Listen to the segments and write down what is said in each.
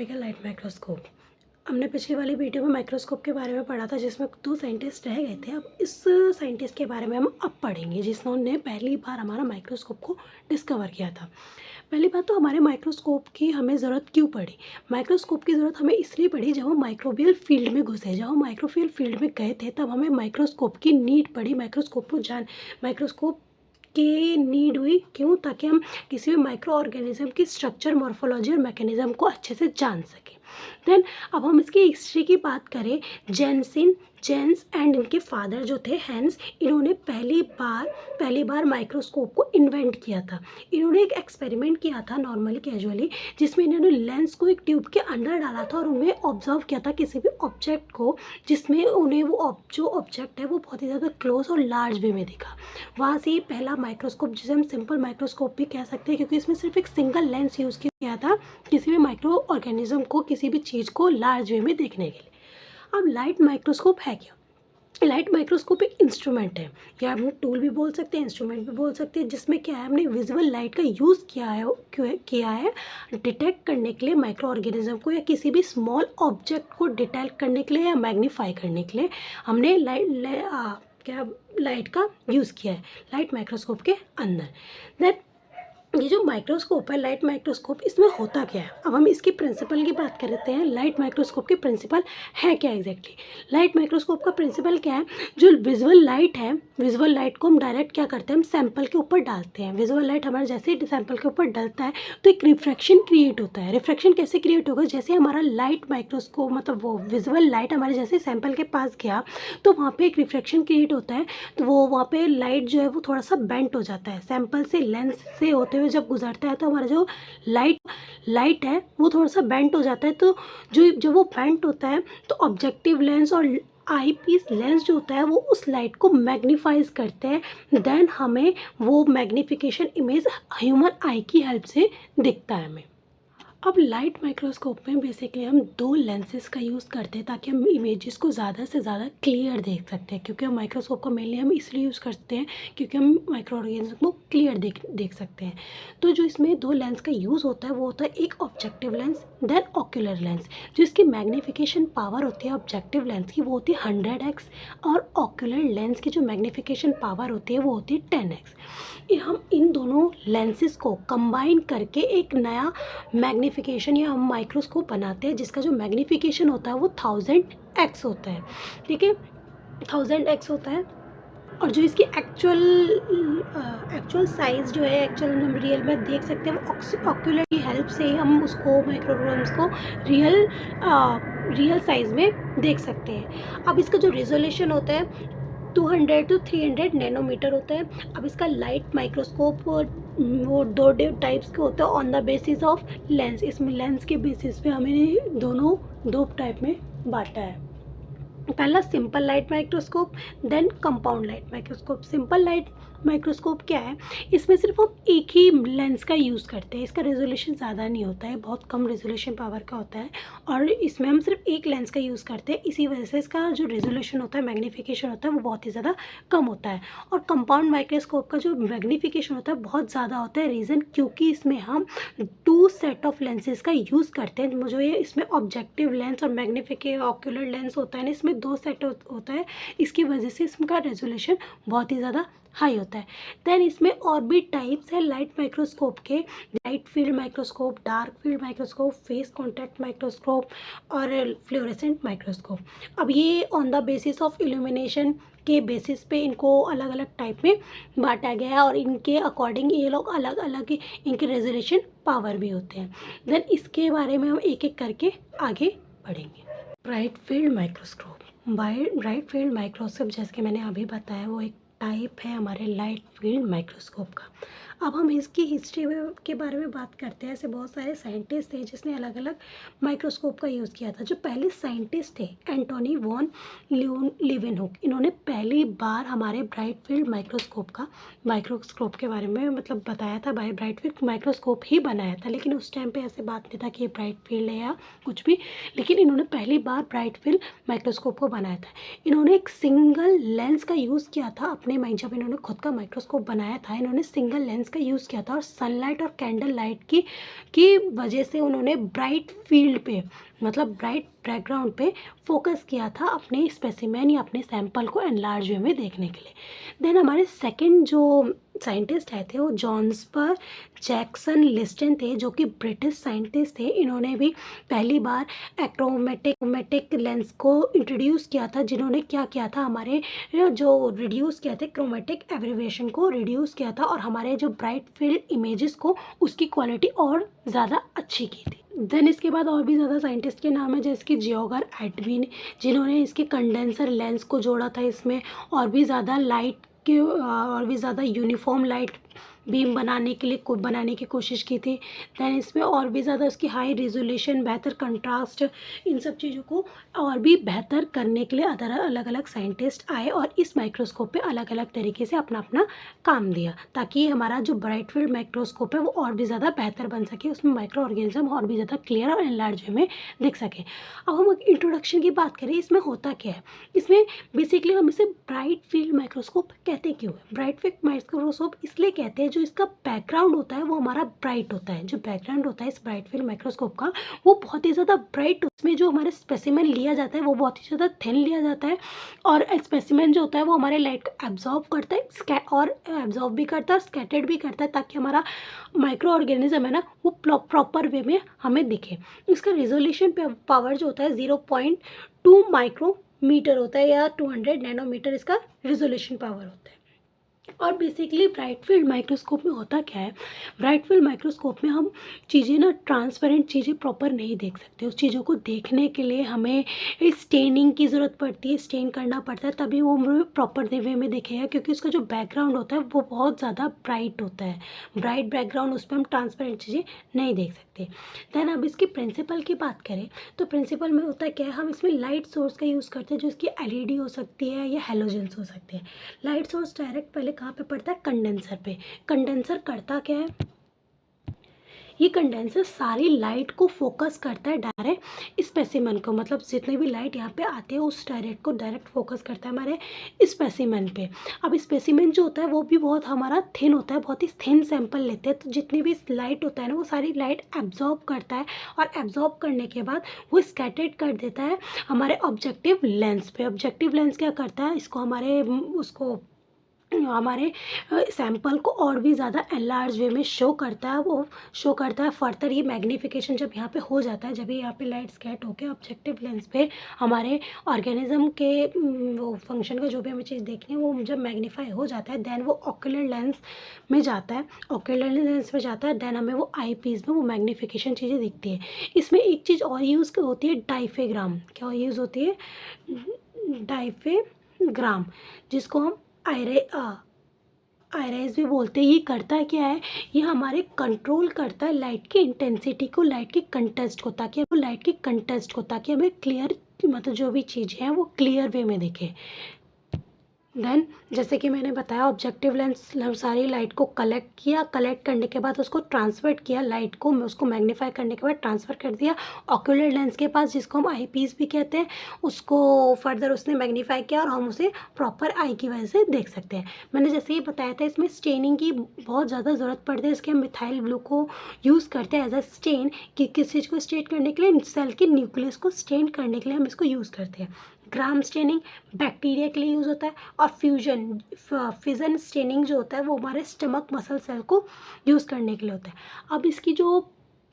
Topic है light microscope. हमने पिछली वाली वीडियो में माइक्रोस्कोप के बारे में पढ़ा था जिसमें 2 साइंटिस्ट रह गए थे। अब इस साइंटिस्ट के बारे में हम अब पढ़ेंगे जिन्होंने पहली बार हमारा माइक्रोस्कोप को डिस्कवर किया था। पहली बात तो हमारे माइक्रोस्कोप की हमें ज़रूरत क्यों पड़ी? माइक्रोस्कोप की ज़रूरत हमें इसलिए पड़ी जब हम माइक्रोबियल फील्ड में घुसे। जब हम माइक्रोबियल फील्ड में गए थे तब हमें माइक्रोस्कोप की नीड पड़ी। माइक्रोस्कोप की नीड हुई क्यों? ताकि हम किसी भी माइक्रो ऑर्गेनिज्म की स्ट्रक्चर, मॉर्फोलॉजी और मैकेनिज्म को अच्छे से जान सकें। देन अब हम इसकी हिस्ट्री की बात करें, जेंस एंड इनके फादर जो थे हैंस, इन्होंने पहली बार माइक्रोस्कोप को इन्वेंट किया था। इन्होंने एक एक्सपेरिमेंट किया था नॉर्मली कैजुअली, जिसमें इन्होंने लेंस को एक ट्यूब के अंदर डाला था और उन्हें ऑब्जर्व किया था किसी भी ऑब्जेक्ट को, जिसमें उन्हें वो जो ऑब्जेक्ट है वो बहुत ही ज़्यादा क्लोज और लार्ज वे में दिखा। वहाँ से ही पहला माइक्रोस्कोप, जिसे हम सिंपल माइक्रोस्कोप भी कह सकते हैं क्योंकि इसमें सिर्फ एक सिंगल लेंस यूज़ किया था किसी भी माइक्रो ऑर्गेनिज्म को, किसी भी चीज़ को लार्ज वे में देखने के लिए। अब लाइट माइक्रोस्कोप है क्या? लाइट माइक्रोस्कोप एक इंस्ट्रूमेंट है, या हम टूल भी बोल सकते हैं, इंस्ट्रूमेंट भी बोल सकते हैं, जिसमें क्या है, हमने विजुअल लाइट का यूज़ किया है डिटेक्ट करने के लिए माइक्रो ऑर्गेनिज्म को, या किसी भी स्मॉल ऑब्जेक्ट को डिटेक्ट करने के लिए या मैग्नीफाई करने के लिए हमने लाइट का यूज़ किया है लाइट माइक्रोस्कोप के अंदर। देन ये जो माइक्रोस्कोप है, लाइट माइक्रोस्कोप, इसमें होता क्या है? अब हम इसकी प्रिंसिपल की बात करते हैं। लाइट माइक्रोस्कोप के प्रिंसिपल है क्या एग्जैक्टली? लाइट माइक्रोस्कोप का प्रिंसिपल क्या है? जो विजुअल लाइट है, विजुअल लाइट को हम डायरेक्ट क्या करते हैं, हम सैंपल के ऊपर डालते हैं। विजुअल लाइट हमारे जैसे ही सैंपल के ऊपर डलता है तो एक रिफ्रैक्शन क्रिएट होता है। रिफ्रैक्शन कैसे क्रिएट होगा? जैसे हमारा लाइट माइक्रोस्कोप, मतलब वो विजुअल लाइट हमारे जैसे सैंपल के पास गया तो वहाँ पर एक रिफ्रैक्शन क्रिएट होता है। तो वो वहाँ पर लाइट जो है वो थोड़ा सा बेंट हो जाता है, सैंपल से लेंस से होते हुए जब गुजरता है तो हमारा जो लाइट है वो थोड़ा सा बेंट हो जाता है। तो जब वो बेंट होता है तो ऑब्जेक्टिव लेंस और आई पीस लेंस जो होता है वो उस लाइट को मैग्नीफाइज करते हैं। देन हमें वो मैग्नीफिकेशन इमेज ह्यूमन आई की हेल्प से दिखता है हमें। अब लाइट माइक्रोस्कोप में बेसिकली हम 2 लेंसेज का यूज़ करते हैं ताकि हम इमेजेस को ज़्यादा से ज़्यादा क्लियर देख सकते हैं। क्योंकि हम माइक्रोस्कोप का मेनली हम इसलिए यूज़ करते हैं क्योंकि हम माइक्रो ऑर्गेनिज्म को क्लियर देख सकते हैं। तो जो इसमें 2 लेंस का यूज़ होता है वो होता है एक objective lens, then ocular lens. जो इसकी मैग्नीफिकेशन पावर होती है ऑब्जेक्टिव लेंस की वो होती है 100x, और ऑक्यूलर लेंस की जो मैग्नीफिकेशन पावर होती है वो होती है 10x। हम इन दोनों लेंसेज को कंबाइन करके एक नया मैग्नीफिकेशन या हम माइक्रोस्कोप बनाते हैं, जिसका जो मैग्नीफिकेशन होता है वो 1000x होता है। ठीक है, 1000x होता है। और जो इसकी एक्चुअल साइज़ जो है, एक्चुअल हम रियल में देख सकते हैं, वो ऑक्यूलर की हेल्प से ही हम उसको माइक्रोग्राम्स को रियल साइज़ में देख सकते हैं। अब इसका जो रेजोल्यूशन होता है 200 to 300 नैनोमीटर होता है। अब इसका लाइट माइक्रोस्कोप वो 2 टाइप्स के होता है on the basis of lens. इसमें लेंस के बेसिस पे हमें दोनों 2 टाइप में बांटा है। पहला simple light microscope, then compound light microscope. Simple light microscope क्या है? इसमें सिर्फ हम एक ही लेंस का यूज़ करते हैं। इसका रेजोल्यूशन ज़्यादा नहीं होता है, बहुत कम रेजोल्यूशन पावर का होता है, और इसमें हम सिर्फ एक लेंस का यूज़ करते हैं। इसी वजह से इसका जो रेजोल्यूशन होता है, मैग्नीफिकेशन होता है, वो बहुत ही ज़्यादा कम होता है। और कंपाउंड माइक्रोस्कोप का जो मैग्नीफिकेशन होता है बहुत ज़्यादा होता है। रीज़न क्योंकि इसमें हम 2 सेट ऑफ लेंसेज का यूज़ करते हैं। जो ये इसमें ऑब्जेक्टिव लेंस और ऑक्यूलर लेंस होता है ना, इसमें 2 सेट होता है। इसकी वजह से इसका रेजोल्यूशन बहुत ही ज़्यादा हाई होता है। देन इसमें और भी टाइप्स है लाइट माइक्रोस्कोप के, light field microscope, dark field microscope, face contact microscope और फ्लोरेसेंट माइक्रोस्कोप। अब ये on the basis of illumination के बेसिस पे इनको अलग अलग टाइप में बांटा गया है, और इनके अकॉर्डिंग ये लोग अलग अलग इनके रेजोल्यूशन पावर भी होते हैं। देन इसके बारे में हम एक एक करके आगे बढ़ेंगे। Bright field microscope. Bright field microscope जैसे कि मैंने अभी बताया वो एक टाइप है हमारे लाइट फील्ड माइक्रोस्कोप का। अब हम इसकी हिस्ट्री के बारे में बात करते हैं। ऐसे बहुत सारे साइंटिस्ट थे जिसने अलग अलग माइक्रोस्कोप का यूज़ किया था। जो पहले साइंटिस्ट थे एंटोनी वॉन लीवेनहुक, इन्होंने पहली बार हमारे ब्राइट फील्ड माइक्रोस्कोप के बारे में मतलब बताया था। ब्राइट फील्ड माइक्रोस्कोप ही बनाया था, लेकिन उस टाइम पे ऐसे बात नहीं था कि ये ब्राइट फील्ड है या कुछ भी, लेकिन इन्होंने पहली बार ब्राइट फील्ड माइक्रोस्कोप को बनाया था। इन्होंने एक सिंगल लेंस का यूज़ किया था अपने जब इन्होंने खुद का माइक्रोस्कोप बनाया था, इन्होंने सिंगल लेंस का यूज़ किया था और सनलाइट और कैंडल लाइट की वजह से उन्होंने ब्राइट फील्ड पे, मतलब ब्राइट बैकग्राउंड पे फोकस किया था अपने स्पेसिमेन या अपने सैंपल को एनलार्ज वे में देखने के लिए। देन हमारे सेकंड जो साइंटिस्ट आए थे वो जॉन्सपर जैक्सन लिस्टन थे, जो कि ब्रिटिश साइंटिस्ट थे। इन्होंने भी पहली बार क्रोमेटिक लेंस को इंट्रोड्यूस किया था, जिन्होंने क्या किया था, हमारे जो रिड्यूस किया था क्रोमेटिक एब्रीविएशन को रिड्यूस किया था और हमारे जो ब्राइट फील्ड इमेजेस को उसकी क्वालिटी और ज़्यादा अच्छी की थी। देन इसके बाद और भी ज़्यादा साइंटिस्ट के नाम है, जैसे कि जियोगर एडविन, जिन्होंने इसके कंडेंसर लेंस को जोड़ा था इसमें और भी ज़्यादा लाइट के और भी ज़्यादा यूनिफॉर्म लाइट बीम बनाने की कोशिश की थी। दैन इसमें और भी ज़्यादा उसकी हाई रिजोल्यूशन, बेहतर कंट्रास्ट, इन सब चीज़ों को और भी बेहतर करने के लिए अलग अलग साइंटिस्ट आए और इस माइक्रोस्कोप पे अलग अलग तरीके से अपना अपना काम दिया, ताकि हमारा जो ब्राइट फील्ड माइक्रोस्कोप है वो और भी ज़्यादा बेहतर बन सके, उसमें माइक्रो ऑर्गेनिज्म और भी ज़्यादा क्लियर और एनलार्ज वे में दिख सके। अब हम इंट्रोडक्शन की बात करें, इसमें होता क्या है, इसमें बेसिकली हम इसे ब्राइट फील्ड माइक्रोस्कोप कहते क्यों है? ब्राइट फील्ड माइक्रोस्कोप इसलिए कहते हैं, जो इसका बैकग्राउंड होता है वो हमारा ब्राइट होता है। जो बैकग्राउंड होता है इस ब्राइट फील्ड माइक्रोस्कोप का वो बहुत ही ज़्यादा ब्राइट, उसमें जो हमारे स्पेसिमेन लिया जाता है वो बहुत ही ज़्यादा थिन लिया जाता है और स्पेसिमेन जो होता है वो हमारे लाइट को एब्जॉर्ब करता है और एब्जॉर्ब भी करता है और स्कैटर्ड भी करता है, ताकि हमारा माइक्रो ऑर्गेनिज्म है ना वो प्रॉपर वे में हमें दिखे। इसका रिजोल्यूशन पावर जो होता है 0.2 माइक्रोमीटर होता है या 200 नैनोमीटर इसका रिजोल्यूशन पावर होता है। और बेसिकली ब्राइट फील्ड माइक्रोस्कोप में होता क्या है, ब्राइट फील्ड माइक्रोस्कोप में हम चीज़ें ना ट्रांसपेरेंट चीज़ें प्रॉपर नहीं देख सकते। उस चीज़ों को देखने के लिए हमें स्टेनिंग की ज़रूरत पड़ती है, स्टेन करना पड़ता है, तभी वो प्रॉपर वे में दिखेगा, क्योंकि उसका जो बैकग्राउंड होता है वो बहुत ज़्यादा ब्राइट होता है। ब्राइट बैकग्राउंड, उस पर हम ट्रांसपेरेंट चीज़ें नहीं देख सकते। दैन अब इसकी प्रिंसिपल की बात करें तो प्रिंसिपल में होता क्या है, हम इसमें लाइट सोर्स का यूज़ करते हैं, जो इसकी LED हो सकती है या हेलोजेंस हो सकते हैं। लाइट सोर्स डायरेक्ट पहले कहाँ पे पड़ता है, कंडेंसर पे। कंडेंसर करता क्या है, ये कंडेंसर सारी लाइट को फोकस करता है डायरेक्ट स्पेसिमेन को, मतलब जितने भी लाइट यहाँ पे आते हैं उस को डायरेक्ट फोकस करता है हमारे स्पेसिमेन पे। अब स्पेसिमेन जो होता है वो भी बहुत हमारा थिन होता है, बहुत ही थिन सैंपल लेते हैं, तो जितनी भी लाइट होता है ना वो सारी लाइट एब्जॉर्ब करता है और एब्जॉर्ब करने के बाद वो स्कैटर्ड कर देता है हमारे ऑब्जेक्टिव लेंस पे। ऑब्जेक्टिव लेंस क्या करता है, इसको हमारे सैंपल को और भी ज़्यादा एनलार्ज वे में शो करता है। वो शो करता है फर्दर, ये मैग्नीफिकेशन जब यहाँ पे हो जाता है, जब यहाँ पे लाइट स्कैट होकर ऑब्जेक्टिव लेंस पे हमारे ऑर्गेनिज्म के वो फंक्शन का जो भी हमें चीज़ देखनी है वो जब मैग्नीफाई हो जाता है, देन वो ऑक्यूलर लेंस में जाता है। ऑक्यूलर लेंस में जाता है, देन हमें वो आई पीस में वो मैग्नीफिकेशन चीज़ें दिखती है। इसमें एक चीज़ और यूज़ होती है, डाइफेग्राम। क्या यूज़ होती है, डाइफेग्राम, जिसको हम आयराइज भी बोलते हैं। ये करता क्या है, ये हमारे कंट्रोल करता है लाइट की इंटेंसिटी को, लाइट की कंटेस्ट को, ताकि हमें क्लियर, मतलब जो भी चीज़ें हैं वो क्लियर वे में दिखे। देन जैसे कि मैंने बताया, ऑब्जेक्टिव लेंस सारी लाइट को कलेक्ट करने के बाद उसको ट्रांसफर किया, लाइट को उसको मैग्नीफाई करने के बाद ट्रांसफ़र कर दिया ऑक्यूलर लेंस के पास, जिसको हम आई पीस भी कहते हैं। उसको फर्दर उसने मैग्नीफाई किया और हम उसे प्रॉपर आई की वजह से देख सकते हैं। मैंने जैसे ही बताया था, इसमें स्टेनिंग की बहुत ज़्यादा ज़रूरत पड़ती है। इसके हम मिथाइल ब्लू को यूज़ करते हैं एज अ स्टेन, कि किस चीज़ को स्टेन करने के लिए, सेल के न्यूक्लियस को स्टेन करने के लिए हम इसको यूज़ करते हैं। ग्राम स्टेनिंग बैक्टीरिया के लिए यूज़ होता है और फिजन स्टेनिंग जो होता है वो हमारे स्टमक मसल सेल को यूज़ करने के लिए होता है। अब इसकी जो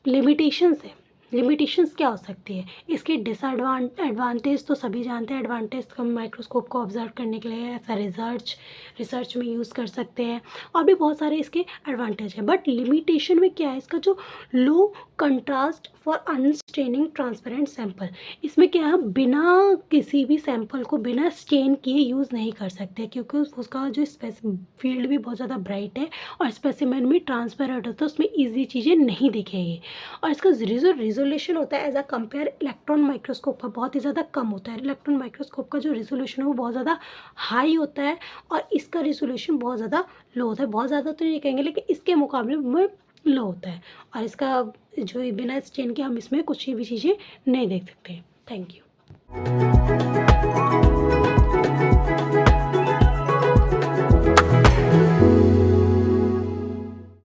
लिमिटेशंस क्या हो सकती है, इसके एडवांटेज तो सभी जानते हैं। एडवांटेज हम माइक्रोस्कोप को ऑब्जर्व करने के लिए ऐसा रिसर्च में यूज़ कर सकते हैं, और भी बहुत सारे इसके एडवांटेज हैं। बट लिमिटेशन में क्या है, इसका जो लो कंट्रास्ट फॉर अनस्टेनिंग ट्रांसपेरेंट सैंपल, इसमें क्या है, बिना किसी भी सैंपल को बिना स्टेन किए यूज़ नहीं कर सकते, क्योंकि उसका जो फील्ड भी बहुत ज़्यादा ब्राइट है और स्पेसिमेन भी ट्रांसपेरेंट होता है, उसमें ईजी चीज़ें नहीं दिखेगी। और इसका रिजोल्यूशन होता है as a compare electron microscope का बहुत ही ज़्यादा कम होता है। इलेक्ट्रॉन माइक्रोस्कोप का जो रिजोल्यूशन है वो बहुत ज़्यादा हाई होता है और इसका रिजोल्यूशन बहुत ज़्यादा लो होता है। बहुत ज़्यादा तो नहीं कहेंगे, लेकिन इसके मुकाबले में लो होता है। और इसका जो बिना स्टेन के हम इसमें कुछ भी चीज़ें नहीं देख सकते। Thank you.